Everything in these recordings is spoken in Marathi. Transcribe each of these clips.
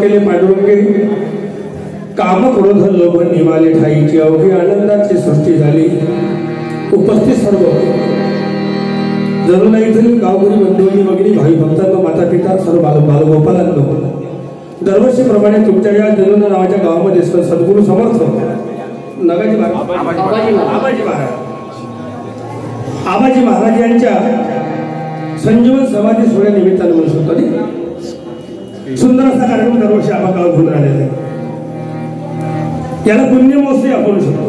केले पांडुरंगे, काम क्रोध लोभ निमाले ठाईची, अवघी आनंदाची सृष्टी झाली. उपस्थित सर्व जरूर इथली गावकरी बंधूंनी वगैरे भावी भक्तांनो, माता पिता, सर्व बालगोपालांनो, दरवर्षीप्रमाणे तुमच्या या जनना नावाच्या गावामध्ये सद्गुरू समर्थ नगाजी आबाजी महाराज यांच्या संजीवन समाधी सोहळ्यानिमित्तानं म्हणू शकतो सुंदर असा कार्यक्रम दरवर्षी आबा गावात होऊन राहिलेला आहे. याला पुण्य महोत्सव आपण म्हणू शकतो.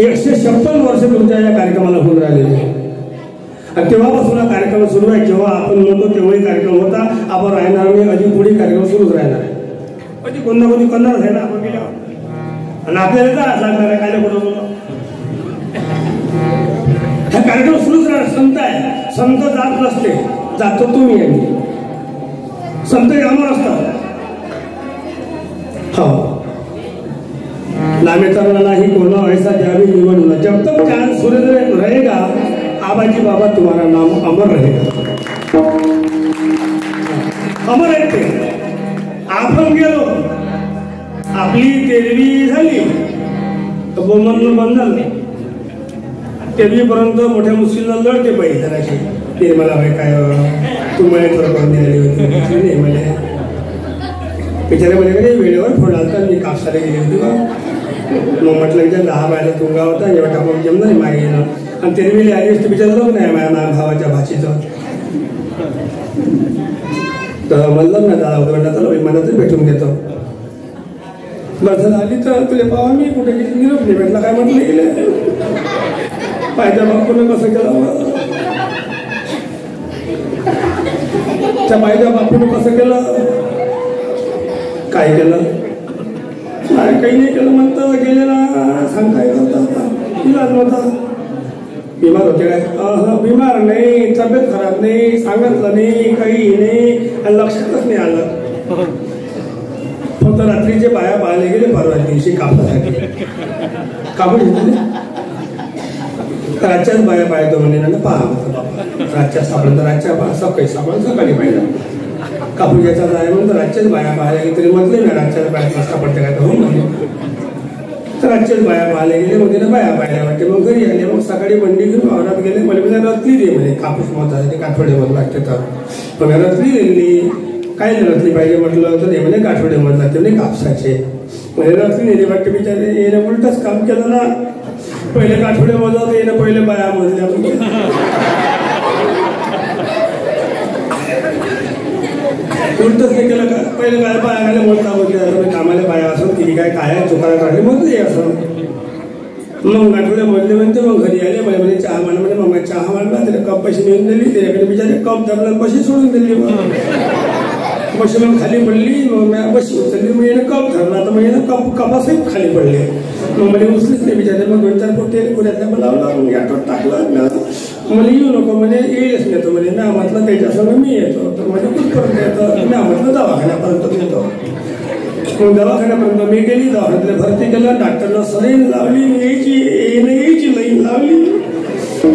156 वर्ष तुमच्या या कार्यक्रमाला होऊन राहिलेले. तेव्हापासून हा कार्यक्रम सुरू आहे. जेव्हा आपण म्हणतो तेव्हाही कार्यक्रम होता. आपण राहणार नाही, अधिक पुढे कार्यक्रम सुरूच राहणार आहे. म्हणजे कोण ना कोणी करणार आहे ना आपण गेल्यावर, आणि आपल्याला काय लागणार आहे काय कुठं हा कार्यक्रम सुरूच राहणार. संत आहे, संत जात नसते, जातो तुम्ही आणि संत कामावर असतात. हो, नामे तरना नाही कोना ऐसा द्यावी निवडून, जब तक चांद सूरज रहेगा आबाजी बाबा तुम्हारा नाम अमर रहेगा. अमर आहे ते. आपण गेलो, आपली 13वी झाली तर बोमन बंद झालं. 13वी पर्यंत मोठ्या मुश्किलला लढते पाहिजे जराशी. ते मला काय तू मला थोडं करून दिलेली होती मला बिचाऱ्यामध्ये वेळेवर फोन आलता. मी कापसाला गेली होती बा. मग म्हटलं की 10 बायला तुंगा होता, एवढा टाकून जमलं नाही मागे येणं. आणि 13वी आली असते बिचारलं नाही माझ्या भावाच्या भाषेचं. तर म्हणलं ना दादा होतं म्हणलं तर विमानातच भेटून घेतो. बरं आली तर तुला पाहा मी कुठे गेली निरोप नाही भेटला. काय म्हटलं गेले पाहिजे बापूनं कसं केलं, त्या पाहिजे बापूनं कसं केलं, काय केलं काही नाही केलं म्हणतं. गेलेला सांगता येत होता, इलाज नव्हता. बिमार होते काय? बिमार नाही, तब्येत खराब नाही, सांगितलं नाही, काही नाही, आणि लक्षातच नाही आलं. फक्त रात्रीचे बाया पाहायला गेले परवा दिवशी कापसासाठी. कापड घेतले रातच्याच बाया पाहायचो म्हणजे ना पहा होतं बाबा. रातच्या सापडलं तर रातच्या सकाळी सापडलं सकाळी पाहिजे. कापूस घ्यायचा जाय म्हणून रातच्याच बाया पाहायला गेले तरी म्हटलं ना रातच्याच बाया सापडते काय तर होऊन म्हणजे तर रातच्याच बाया पाहायला गेले. मग तिला बाया पाहायला वाटते. मग घरी आले. मग सकाळी बंडी घेऊन वावरात गेले. मला म्हणजे रत्नी दे म्हणे कापूस महत्वाचे काठवड्यामध्ये लागते. तर मग रत्नी दिली. काय रत्नी पाहिजे म्हटलं तर हे म्हणे काठवड्यामध्ये लागते म्हणजे कापसाचे. म्हणजे रत्नी नेली वाटते बिचारे. येणं उलटच काम केलं ना. पहिले काठवड्यामध्ये होतं, येणं पहिले बाया मोजल्या. उलटच नाही केलं का. पहिले काय बाया आले मोजता होते कामाला बाया असून ती काय काय चुकारा काढले मोजले असं. मग आठवड्या मोजले म्हणते. मग घरी आले मला म्हणजे चहा मांड म्हणजे मग चहा मांडला. त्याला कप पैसे नेऊन दिली. त्याच्याकडे बिचारे कप धरला पैसे सोडून दिली. बशी मग खाली पडली. मग बशी उचलली. मग याने कप धरला तर मग यानं कपासही खाली पडले. मग मला उचलीच नाही बिचारे. मग 2-4 पोटे पुण्यातल्या मला लावला. मग आठवत टाकलं. मला येऊ नको म्हणजे येईलच नेतो म्हणजे म्या म्हटलं त्याच्यासमोर मी येतो. तर म्हणजे कुठपर्यंत येतं. म्या म्हटलं दवाखान्यापर्यंत येतो. मग दवाखान्यापर्यंत मी गेली. दवाखान्यातले भरती केलं. डॉक्टरला सलाईन लावली. यायची लाईन लावली.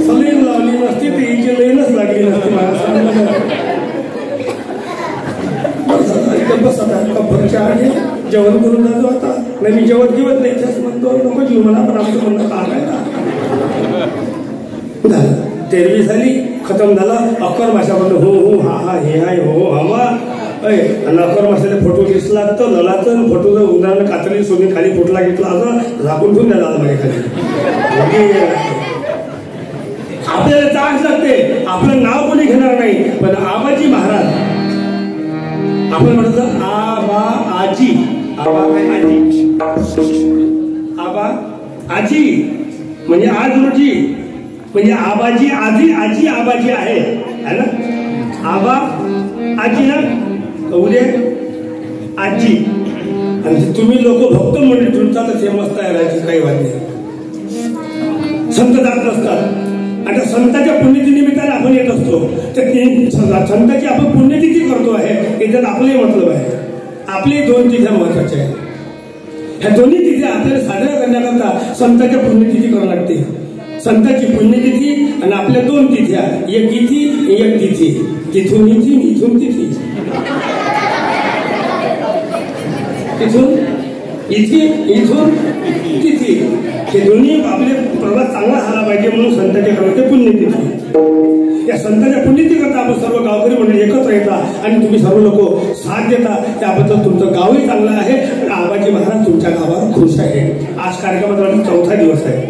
सलाईन लावली नसती तर यायची लाईनच लागली नसती. मला बस आता भरच्या आहे जेवण करून जातो. आता नाही मी जेवण घेवत नाही त्याच म्हणतो नको जीव मला. पण आमचं म्हणणं काय झालं. 13वी झाली खतम झाला. अकर भाषा म्हणलं हो हो हा हा हे हाय हो हमा. आणि अकर भाषेला फोटो दिसला तर ललाचं फोटो जर उदाहरण कातरी सोनी खाली फुटला घेतला असं झाकून ठेवून द्यायला माझ्या खाली. आपल्याला चांगच लागते. आपलं नाव कोणी घेणार नाही. पण आबाजी महाराज आपण म्हणतो आबा आजी. आबा आजी आबा आजी म्हणजे आज रोजी म्हणजे आबाजी आधी आजी आबाजी आहे ना. आबा आजी ना उद्या आजी. आणि तुम्ही लोक भक्त मंडळी ठेवता तर ते मस्त आहे राहायची काही वाट नाही. संत जात नसतात. आता संतांच्या पुण्यतिनिमित्ताने आपण येत असतो. तर संतांची आपण पुण्यतिथी करतो आहे. याच्यात आपले मतलब आहे. आपले 2 तिथ्या महत्वाच्या आहेत. ह्या दोन्ही तिथ्या आपल्याला साजऱ्या करण्याकरता संतांच्या पुण्यतिथी करावी लागते. संतांची पुण्यतिथी आणि आपल्या 2 तिथ्या. एक इथी एक तिथी. तिथून इथी इथून तिथी. तिथून इथून तिथे हे दोन्ही आपले प्रवास चांगला झाला पाहिजे म्हणून संतांच्या करते पुण्यतिथी. या संतांच्या पुण्यतिथीकरता आपण सर्व गावकरी मंडळी एकत्र येतात आणि तुम्ही सर्व लोक साथ देता. त्याबद्दल तुमचं गावही चांगलं आहे आणि आबाजी महाराज तुमच्या गावावर खुश आहे. आज कार्यक्रमाचा 4था दिवस आहे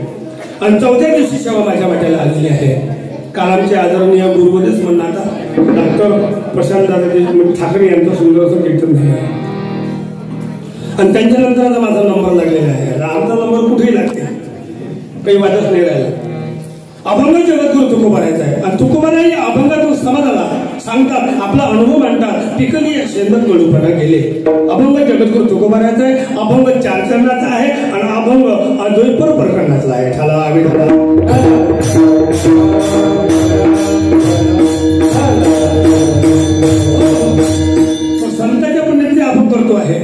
आणि 4थ्या दिवशी सेवा माझ्या वाट्याला आलेली आहे. काल आमचे आदरणीय गुरुवरच म्हणणार डॉक्टर प्रशांत दादा ठाकरे यांचं सुंदर असं कीर्तन झालं आहे आणि त्यांच्यानंतर आता माझा नंबर लागलेला आहे. आमचा नंबर कुठेही लागते, काही वाटच नाही राहिला. अभंग जगद्गुरु तुकोबारायचा आहे आणि तुकोबाराई अभंगातून समाजाला सांगतात, आपला अनुभव मांडतात. टिकली या शेंदत गळूपणा गेले. अभंग जगद्गुरु तुकोबारायचा आहे. अभंग 4 चरणाचा आहे आणि अभंग अद्वैपर प्रकरणाचा आहे. ठाला आम्ही संतांच्या पुण्यतिथी आपण करतो आहे.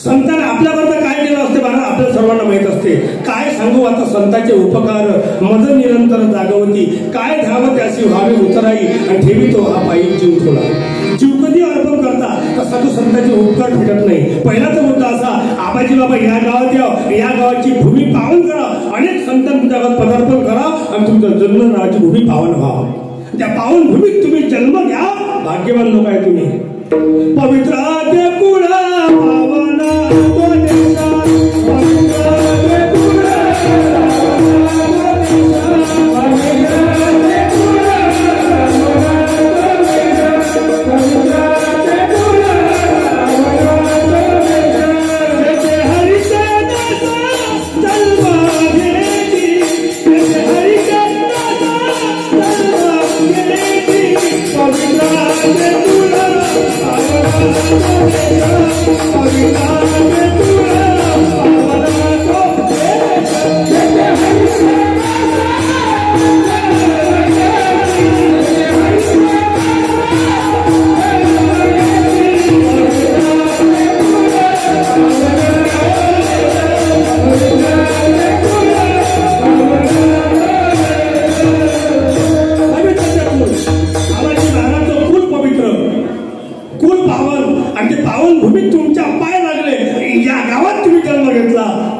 संतांना आपल्याकरता काय केलं असते बाळा आपल्या सर्वांना माहित असते. काय सांगू आता संतांचे उपकार मद निरंतर जागवती. काय ध्यावं त्याची व्हावी उतराई आणि ठेवी तो हा पायी जीव थोडा. जीव कधी अर्पण करता तर साधू संतांचे उपकार भेटत नाही. पहिलाचा मुद्दा असा, आबाजी बाबा या गावात यावं, या गावाची भूमी पावन करा, अनेक संतांच्या गावात पदार्पण करा आणि तुमचं जन्म नावाची भूमी पावन व्हा. त्या पावन भूमीत तुम्ही जन्म घ्या. भाग्यवान लोक आहे तुम्ही. पवित्र कुळा पावना तो देशा, पवित्र कुळा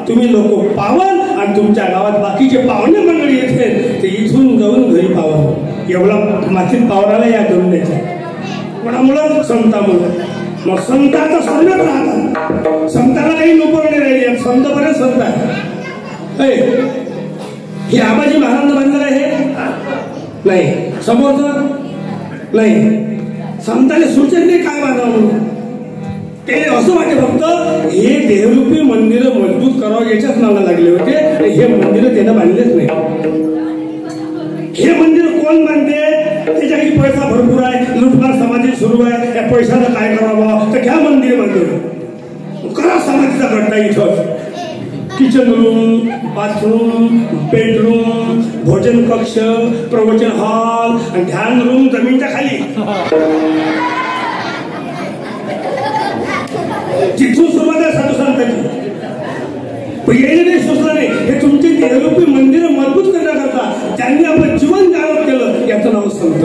तुम्ही लोक पावन आणि तुमच्या गावात बाकीचे पाहुणे मंडळी येते ते इथून जाऊन घरी पावन. एवढा मातीत पावराला या करून द्यायचा कोणामुळं संतामुळं. मग संतांचा सर्वच राहतात. संताला काही नोकरणे राहिली. संत बरेच संत आहे. हे आबाजी महाराज बांधलं आहे नाही, समोरचं नाही. संताने सूचन नाही काय बांधावं म्हणून. ते असं वाटते फक्त हे देहरूपी मंदिर मजबूत करावं याच्याच नावाला लागले होते. हे मंदिर त्यानं बांधलेच नाही. हे मंदिर कोण बांधते? त्याच्या काही पैसा भरपूर आहे, लुटमार समाधी सुरू आहे. त्या पैशाला काय करावं तर घ्या मंदिर बांधून करा समाधीचा गड्डा. इथं किचन रूम, बाथरूम, बेडरूम, भोजन कक्ष, प्रवचन हॉल आणि ध्यान रूम जमीनच्या खाली. जिथून सुरुवात आहे साधू संतांची. यायला नाही सुचलं नाही. हे तुमचे देहरूपी मंदिर मजबूत करण्याकरता ज्यांनी आपलं जीवन जागृत केलं याचं नाव संत.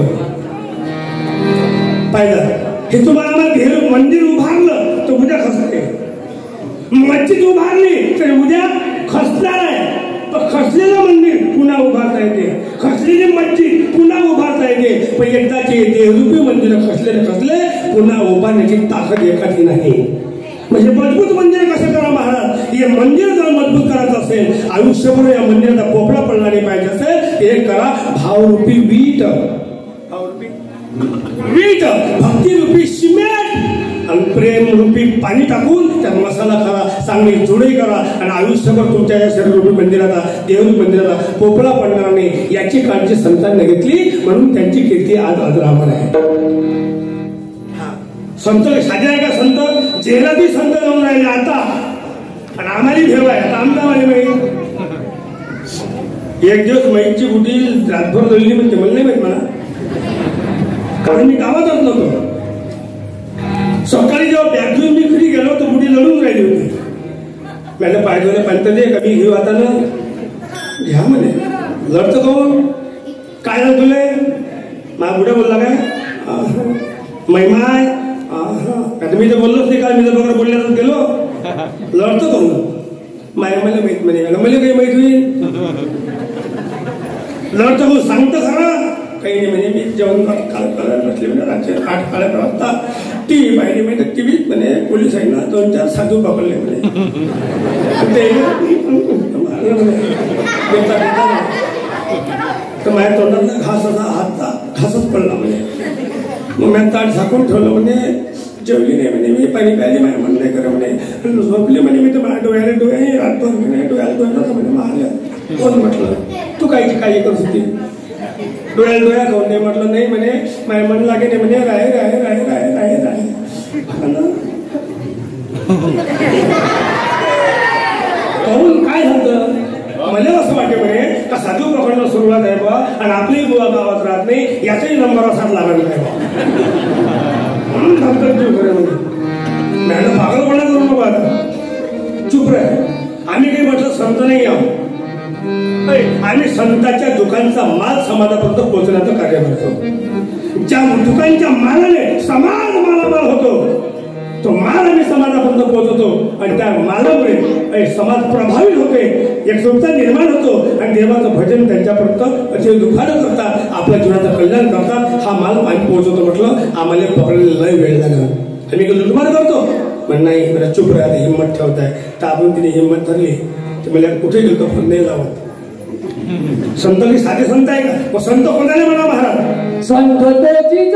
पाहिलं हे तुम्हाला देह मंदिर उभारलं तर उद्या खचते. मस्जिद उभारली तर उद्या खचणार आहे. पण खचलेलं मंदिर पुन्हा उभारता येते. खचलेली मस्जिद पुन्हा उभारता येते. पण एकदाचे देहरूपी मंदिर खचले पुन्हा उभारण्याची ताकद एखादी नाही. म्हणजे मजबूत मंदिर कसं करा महाराज. हे मंदिर जर मजबूत करायचं असेल, आयुष्यभर या मंदिराचा पोपळा पडला नाही पाहिजे असेल, हे करा भावरूपी वीट. वीट भक्तिरूपी सिमेंट आणि प्रेम रूपी पाणी टाकून त्यात मसाला करा, चांगली जुडे करा आणि आयुष्यभर तुमच्या या शरीररूपी मंदिराचा देहरूपी मंदिराचा पोपळा पडणार नाही याची काळजी संतांनी घेतली. म्हणून त्यांची कीर्ती आज अजरामर आहे. संत साधे आहे का संत? जेलादी संत जाऊन राहिले आता. आणि आम्हाला भेव आहे आता. आमचा माझी माहीत एक दिवस माईची बुटी रातभर जळली म्हणते. मला नाही माहित मला, कारण मी गावातच नव्हतो. सकाळी जेव्हा बॅग घेऊन मी घरी गेलो तर बुटी लढून राहिली होती. माझ्या पायदोरे पंतले कमी घेऊ आता ना घ्या म्हणे. लढतं कोण काय झालं तुले? माझा बुड्या बोलला काय महिमा आहे. आता मी तर बोललोच नाही. काय मी तर बघा बोलण्यातच गेलो. लढतो करून माया मला माहित म्हणे मला काही माहित होईल लढतो करून सांगतो खरं काही नाही म्हणे मी जेवण करायला बसले म्हणे रात्री 8-8 वाजता टीव्ही पाहिली म्हणजे टीव्हीत म्हणे पोलिसांना 2-4 साधू पकडले म्हणे तर माझ्या तोंडातला घास असा हातचा घासच पडला म्हणे मग मी ताट झाकून ठेवलं म्हणे जेवली नाही म्हणे मी पाणी प्यायली माझ्या मन नाही करा म्हणे झोपली म्हणे मी तर माझ्या डोळ्याला रातभर म्हणे डोळ्याला म्हणे मारल्या कोण म्हटलं तू कायची काळजी करत होती डोळ्या खाऊन नाही म्हटलं नाही म्हणे माझ्या मन लागे नाही म्हणे राहे राहे राहे राहे राहे राहे कहून काय झालं मला असं वाटते म्हणे का साधू पकडणं सुरुवात आहे बा आणि आपली बुवा गावात राहत नाही याचाही नंबर असाच लागत नाही म्हणून चूप रे म्हणजे मॅडम पागलपणा करू नको आता चुप रे आम्ही काही म्हटलं संत नाही आहोत आम्ही संतांच्या दुकानचा माल समाजापर्यंत पोहोचण्याचं कार्य करतो ज्या दुकानच्या मालाने समाज मालामाल होतो तो माल आम्ही समाजापर्यंत पोहोचवतो आणि त्या मालामुळे समाज प्रभावित होते एक संस्था निर्माण होतो आणि देवाचं भजन त्यांच्यापर्यंत असे दुकानं करतात आपल्या जीवनाचं कल्याण करतात हा माल आम्ही पोहोचवतो म्हटलं आम्हाला पकडलेला लय वेळ लागला आम्ही लुटमार करतो पण नाही मला चुप राहते हिंमत ठेवताय तर आपण तिने हिंमत धरली तर मला कुठे गेलो फोन नाही लावत संत की साधे संत आहे का मग संत कोणाला म्हणा महाराज संत त्याची